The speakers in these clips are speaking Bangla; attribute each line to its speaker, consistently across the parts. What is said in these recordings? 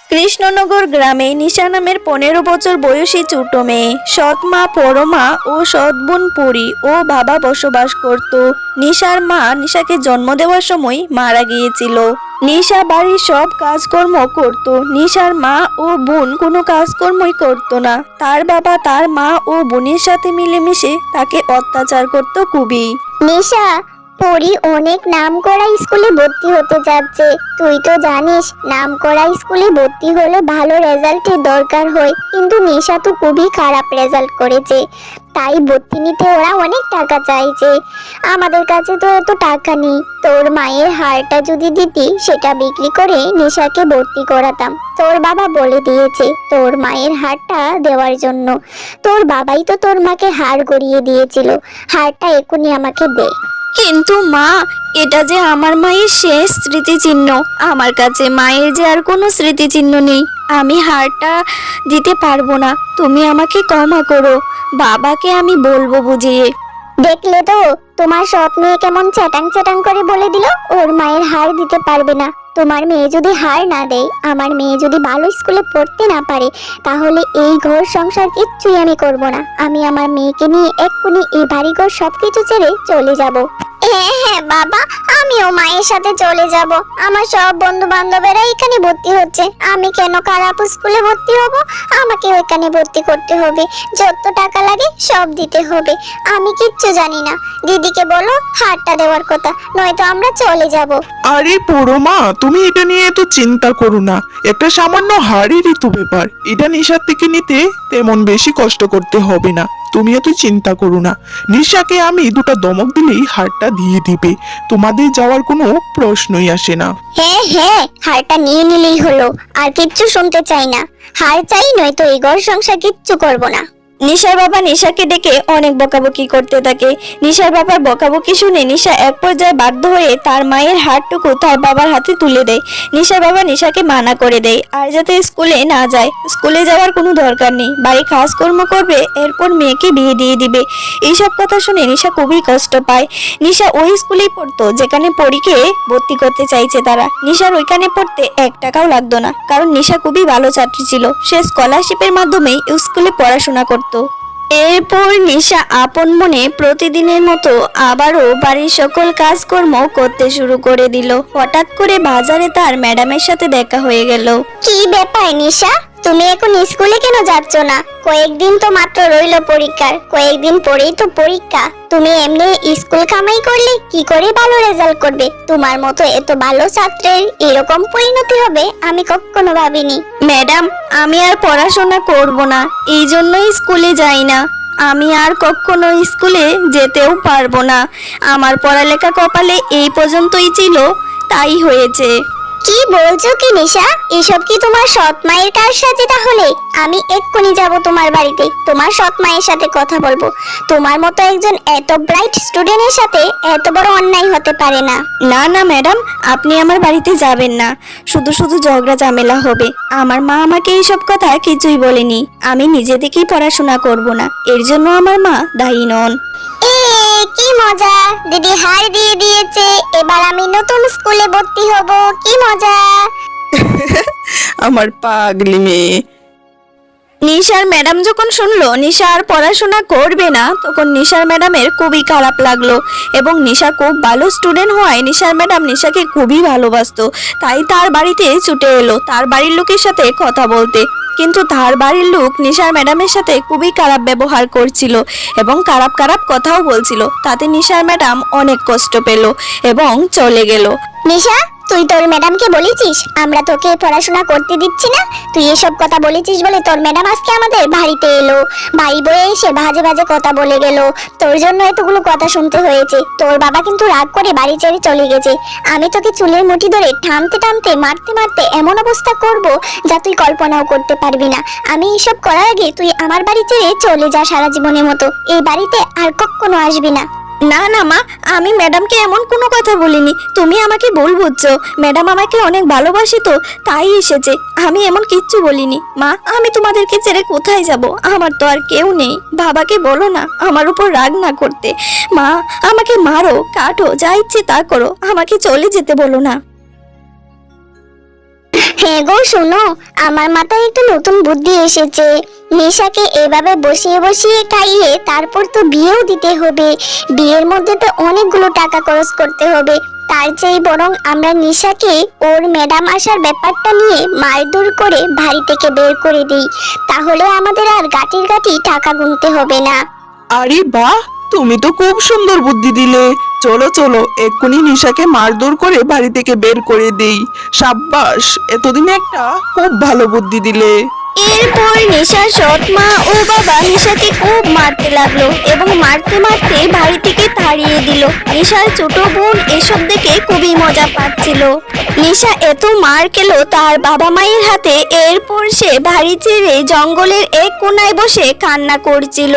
Speaker 1: কৃষ্ণনগর গ্রামে নিশা নামের 15 বছর বয়সী ছোট মেয়ে, সৎ মা পরমা ও সৎ বোন পুরী ও বাবা বসবাস করত। নিশার মা নিশাকে জন্ম দেওয়ার সময় মারা গিয়েছিল। নিশা বাড়ির সব কাজকর্ম করত। নিশার মা ও বোন কোনো কাজকর্মই করত না। তার বাবা তার মা ও বোনের সাথে মিলেমিশে তাকে অত্যাচার করত খুবই।
Speaker 2: নিশা, পরি অনেক নামকরা স্কুলে ভর্তি হতে যাচ্ছে। তুই তো জানিস নামকরা স্কুলে ভর্তি হলে ভালো রেজাল্টের দরকার হয়, কিন্তু নিশা তো খুবই খারাপ রেজাল্ট করেছে, তাই ভর্তি নিতে ওরা অনেক টাকা চাইছে। আমাদের কাছে তো এত টাকা নেই। তোর মায়ের হাড়টা যদি দিতি, সেটা বিক্রি করে নিশাকে ভর্তি করাতাম। তোর বাবা বলে দিয়েছে তোর মায়ের হাড়টা দেওয়ার জন্য। তোর বাবাই তো তোর মাকে হাড় গড়িয়ে দিয়েছিল। হাড়টা এখনই আমাকে দে।
Speaker 1: কিন্তু মা, এটা যে আমার মায়ের শেষ স্মৃতিচিহ্ন। আমার কাছে মায়ের যে আর কোনো স্মৃতিচিহ্ন নেই। আমি হারটা দিতে পারবো না। তুমি আমাকে ক্ষমা করো। বাবাকে আমি বলবো বুঝিয়ে।
Speaker 2: দেখলে তো, তোমার সৎ মেয়ে কেমন চ্যাটাং চ্যাটাং করে বলে দিল ওর মায়ের হার দিতে পারবে না। তোমার মেয়ে যদি হার না দেয়, আমার মেয়ে যদি ভালো স্কুলে পড়তে না পারে, তাহলে এই ঘর সংসার কিচ্ছুই আমি করব না। আমি আমার মেয়েকে নিয়ে এক্ষুনি এই বাড়িঘর সবকিছু ছেড়ে চলে যাব। হ্যাঁ হ্যাঁ বাবা, আমিও মায়ের সাথে চলে যাব। আমার সব বন্ধু বান্ধবেরা এখানে ভর্তি হচ্ছে, আমি কেন খারাপ স্কুলে ভর্তি হব? আমাকে ওইখানে ভর্তি করতে হবে, যত টাকা লাগে সব দিতে হবে। আমি কিচ্ছু জানি না। দিদিকে বলো হারটা দেওয়ার কথা, নয়তো আমরা চলে যাব।
Speaker 3: আরে পরমা, তুমি এটা নিয়ে এত চিন্তা করো না। একটা সামান্য হাড়েরই তো ব্যাপার। এটা নিশার থেকে নিতে তেমন বেশি কষ্ট করতে হবে না। তুমি এত চিন্তা করো না। নিশাকে আমি দুটো দমক দিলেই হাড়টা দিয়ে দিবে। তোমাদের যাওয়ার কোনো প্রশ্নই আসে না।
Speaker 2: হ্যাঁ হ্যাঁ, হারটা নিয়ে নিলেই হলো। আর কিচ্ছু শুনতে চাই না। হার চাই, নয়তো এই ঘর সংসার কিচ্ছু করব না।
Speaker 1: নিশার বাবা নিশাকে ডেকে অনেক বকাবকি করতে থাকে। নিশার বাবার বকাবকি শুনে নিশা এক পর্যায়ে বাধ্য হয়ে তার মায়ের হাতটুকু তার বাবার হাতে তুলে দেয়। নিশার বাবা নিশাকে মানা করে দেয় আর যাতে স্কুলে না যায়। স্কুলে যাওয়ার কোনো দরকার নেই, বাড়ি কাজকর্ম করবে, এরপর মেয়েকে বিয়ে দিয়ে দিবে। এইসব কথা শুনে নিশা খুবই কষ্ট পায়। নিশা ওই স্কুলেই পড়তো যেখানে পরীকে ভর্তি করতে চাইছে তারা। নিশার ওইখানে পড়তে 1 টাকাও লাগতো না, কারণ নিশা খুবই ভালো ছাত্রী ছিল। সে স্কলারশিপের মাধ্যমেই স্কুলে পড়াশোনা করত। এরপর নিশা আপন মনে প্রতিদিনের মতো আবারও বাড়ির সকল কাজকর্ম করতে শুরু করে দিল। হঠাৎ করে বাজারে তার ম্যাডামের সাথে দেখা হয়ে গেল।
Speaker 2: কি ব্যাপার নিশা, তুমি এখন স্কুলে কেন যাচ্ছ না? কয়েকদিন তো মাত্র রইলো পরীক্ষার, কয়েকদিন পরেই তো পরীক্ষা। তুমি এমনি স্কুল কামাই করলে কি করে ভালো রেজাল্ট করবে? তোমার মতো এত ভালো ছাত্রের এরকম পরিণতি হবে আমি কখনো ভাবিনি।
Speaker 1: ম্যাডাম, আমি আর পড়াশোনা করব না, এই জন্যই স্কুলে যাই না। আমি আর কখনো স্কুলে যেতেও পারবো না। আমার পড়ালেখা কপালে এই পর্যন্তই ছিল, তাই হয়েছে।
Speaker 2: কি বলছো কি নিশা? এসব কি তোমার সৎ মায়ের কারসাজি? তাহলে আমি এক্ষুনি যাব তোমার বাড়িতে, তোমার সৎ মায়ের সাথে কথা বলবো। তোমার মতো একজন এত ব্রাইট স্টুডেন্টের সাথে এত বড় অন্যায় হতে পারে না।
Speaker 1: না না ম্যাডাম, আপনি আমার বাড়িতে যাবেন না। শুধু শুধু ঝগড়া ঝামেলা হবে। আমার মা আমাকে এইসব কথা কিছুই বলেনি। আমি নিজে থেকেই পড়াশোনা করব না, এর জন্য আমার মা দায়ী নন।
Speaker 2: কি মজা, দিদি হার দিয়ে দিয়েছে, এবার আমি নতুন স্কুলে ভর্তি হব। কি মজা।
Speaker 3: আমার পাগলি মেয়ে।
Speaker 1: নিশার ম্যাডাম যখন শুনলো নিশা আর পড়াশোনা করবে না, তখন নিশার ম্যাডামের খুবই খারাপ লাগলো। এবং নিশা খুব ভালো স্টুডেন্ট হওয়ায় নিশার ম্যাডাম নিশাকে খুবই ভালোবাসতো। তাই তার বাড়িতে ছুটে এলো তার বাড়ির লোকের সাথে কথা বলতে। কিন্তু তার বাড়ির লোক নিশার ম্যাডামের সাথে খুবই খারাপ ব্যবহার করছিল এবং খারাপ খারাপ কথাও বলছিল। তাতে নিশার ম্যাডাম অনেক কষ্ট পেল এবং চলে গেল।
Speaker 2: নিশা, তুই তোর ম্যাডামকে বলেছিস আমরা তোকে পড়াশোনা করতে দিচ্ছি না? তুই এসব কথা বলেছিস বলে তোর ম্যাডাম আজকে আমাদের বাড়িতে এলো। বাড়ি বয়ে এসে বাজে বাজে কথা বলে গেল। তোর জন্য এতগুলো কথা শুনতে হয়েছে। তোর বাবা কিন্তু রাগ করে বাড়ি ছেড়ে চলে গেছে। আমি তোকে চুলের মুঠি ধরে টানতে টানতে মারতে মারতে এমন অবস্থা করব যা তুই কল্পনাও করতে পারবি না। আমি এসব করার আগে তুই আমার বাড়ি ছেড়ে চলে যা সারা জীবনের মতো। এই বাড়িতে আর কখনো আসবি না।
Speaker 1: না না মা, আমি ম্যাডামকে এমন কোনো কথা বলিনি। তুমি আমাকে ভুল বুঝছো। ম্যাডাম আমাকে অনেক ভালোবাসে তো তাই এসেছে। আমি এমন কিচ্ছু বলিনি। মা, আমি তোমাদেরকে ছেড়ে কোথায় যাব? আমার তো আর কেউ নেই। বাবাকে বলো না আমার উপর রাগ না করতে। মা, আমাকে মারো কাটো, যা ইচ্ছে তা করো, আমাকে চলে যেতে বলো না।
Speaker 2: হ্যাঁ গো শোনো, আমার মাথায় একটা নতুন বুদ্ধি এসেছে। নিশাকে এভাবে বসিয়ে বসিয়ে খাইয়ে তারপর তো বিয়েও দিতে হবে। বিয়ের মধ্যে তো অনেকগুলো টাকা খরচ করতে হবে। তার চেয়ে বরং আমরা নিশাকে ওর ম্যাডাম আসার ব্যাপারটা নিয়ে মারধর করে বাড়ি থেকে বের করে দিই। তাহলে আমাদের আর গাঁটির গাঁটি টাকা গুনতে হবে না।
Speaker 3: আরে বাহ, তুমি তো খুব সুন্দর বুদ্ধি দিলে। চলো চলো, এক্ষুনি নিশাকে মারধর করে বাড়ি থেকে বের করে দেই। সাব্বাস, এতদিনে একটা খুব ভালো বুদ্ধি দিলে।
Speaker 1: এরপর নিশার সৎ মা ও বাবা নিশাকে খুব মারতে লাগলো এবং মারতে মারতে বাড়ি থেকে তাড়িয়ে দিল। নিশার ছোট বোন এসব দেখে খুবই মজা পাচ্ছিল। নিশা এত মার খেলো তার বাবা মায়ের হাতে। এরপর সে বাড়ি ছেড়ে জঙ্গলের এক কোনায় বসে কান্না করছিল।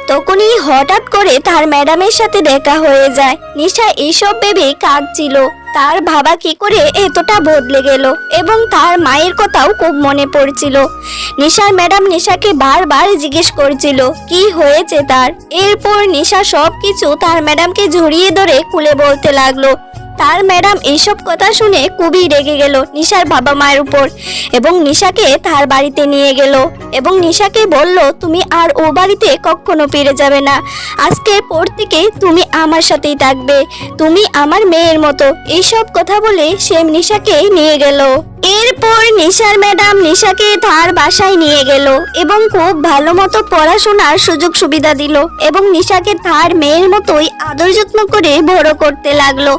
Speaker 1: তখনই হঠাৎ করে তার ম্যাডামের সাথে দেখা হয়ে যায়। নিশা এইসব ভেবে কাঁদছিল। তার বাবা কি করে এতটা বদলে গেল এবং তার মায়ের কথাও খুব মনে পড়ছিল। নিশার ম্যাডাম নিশাকে বারবার জিজ্ঞেস করছিল কি হয়েছে তার। এরপর নিশা সবকিছু তার ম্যাডামকে জড়িয়ে ধরে খুলে বলতে লাগলো। তার ম্যাডাম এইসব কথা শুনে খুবই রেগে গেল নিশার বাবা মায়ের উপর এবং নিশাকে তার বাড়িতে নিয়ে গেল এবং নিশাকে বলল, তুমি আর ও বাড়িতে কখনো ফিরে যাবে না। আজকের পর থেকে তুমি আমার সাথেই থাকবে, তুমি আমার মেয়ের মতো। এইসব কথা বলে সে নিশাকে নিয়ে গেল। এরপর নিশার ম্যাডাম নিশাকে তার বাসায় নিয়ে গেল এবং খুব ভালো মতো পড়াশোনার সুযোগ সুবিধা দিল এবং নিশাকে তার মেয়ের মতোই আদর যত্ন করে বড় করতে লাগলো।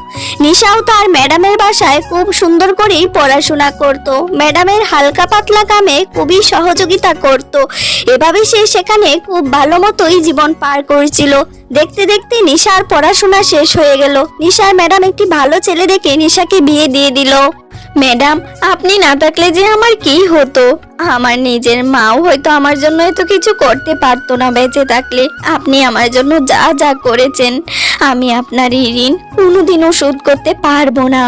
Speaker 1: নিশাও তার ম্যাডামের বাসায় খুব সুন্দর করেই পড়াশোনা করত। ম্যাডামের হালকা পাতলা কামে খুবই সহযোগিতা করত। এভাবে সে সেখানে খুব ভালো মতোই জীবন পার করছিল। দেখতে দেখতে নিশার পড়াশোনা শেষ হয়ে গেল। নিশার ম্যাডাম একটি ভালো ছেলে দেখে নিশাকে বিয়ে দিয়ে দিল। ম্যাডাম, আপনি না থাকলে যে আমার কি হতো? আমার নিজের মাও হয়তো আমার জন্য এত কিছু করতে পারতো না বেঁচে থাকলে। আপনি আমার জন্য যা যা করেছেন, আমি আপনার এই ঋণ কোনোদিনও শোধ করতে পারবো না।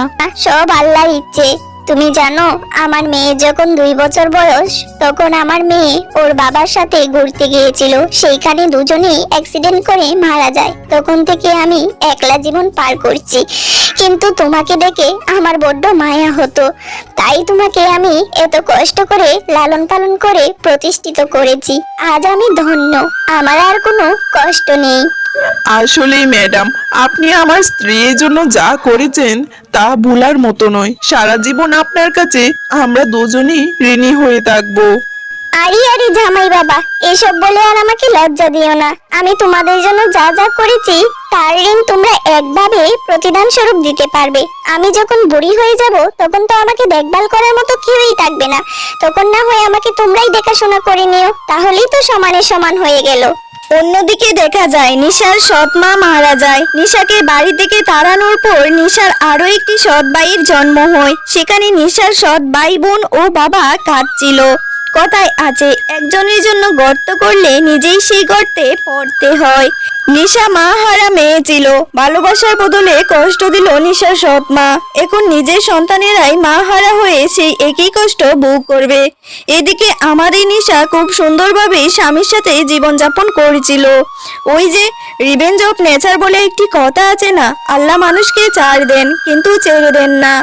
Speaker 2: সব আল্লাহর ইচ্ছে। তুমি জানো, আমার মেয়ে যখন 2 বছর বয়স তখন আমার মেয়ে ওর বাবার সাথে ঘুরতে গিয়েছিল। সেইখানে দুজনেই অ্যাক্সিডেন্ট করে মারা যায়। তখন থেকে আমি একলা জীবন পার করছি। কিন্তু তোমাকে দেখে আমার বড্ড মায়া হতো, তাই তোমাকে আমি এত কষ্ট করে লালন পালন করে প্রতিষ্ঠিত করেছি। আজ আমি ধন্য, আমার আর কোনো কষ্ট নেই।
Speaker 3: আসলেই ম্যাডাম, আপনি আমার স্ত্রীর জন্য যা করেছেন তা ভুলার মতো নয়। সারা জীবন আপনার কাছে আমরা দুজনই ঋণী হয়ে থাকবো।
Speaker 2: আরে আরে জামাই বাবা, এসব বলে আর আমাকে লজ্জা দিও না। আমি তোমাদের জন্য যা যা করেছি তার ঋণ তোমরা একভাবে প্রতিদান স্বরূপ দিতে পারবে। আমি যখন বুড়ি হয়ে যাব তখন তো আমাকে দেখভাল করার মতো কেউই থাকবে না। তখন না হয় আমাকে তোমরাই দেখাশোনা করে নিও, তাহলেই তো সমানে সমান হয়ে গেল।
Speaker 1: অন্যদিকে দেখা যায় নিশার সৎ মা মারা যায়। নিশাকে বাড়ি থেকে তাড়ানোর পর নিশার আরো একটি সৎ ভাইয়ের জন্ম হয়। সেখানে নিশার সৎ ভাই বোন ও বাবা কাঁদছিল। কথায় আছে, একজনের জন্য গর্ত করলে নিজেই সেই গর্তে পড়তে হয়। নিশা মা হারা মেয়ে ছিল। ভালোবাসার বদলে কষ্ট দিল নিশার সৎ মা। এখন নিজের সন্তানেরাই মা হারা হয়ে সেই একই কষ্ট ভোগ করবে। এদিকে আমাদের নিশা খুব সুন্দরভাবে স্বামীর সাথে জীবনযাপন করেছিল। ওই যে রিভেঞ্জ অফ নেচার বলে একটি কথা আছে না, আল্লাহ মানুষকে ছাড় দেন কিন্তু ছেড়ে দেন না।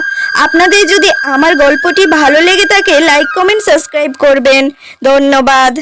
Speaker 1: আপনাদের যদি আমার গল্পটি ভালো লেগে থাকে লাইক কমেন্ট সাবস্ক্রাইব করবেন। ধন্যবাদ।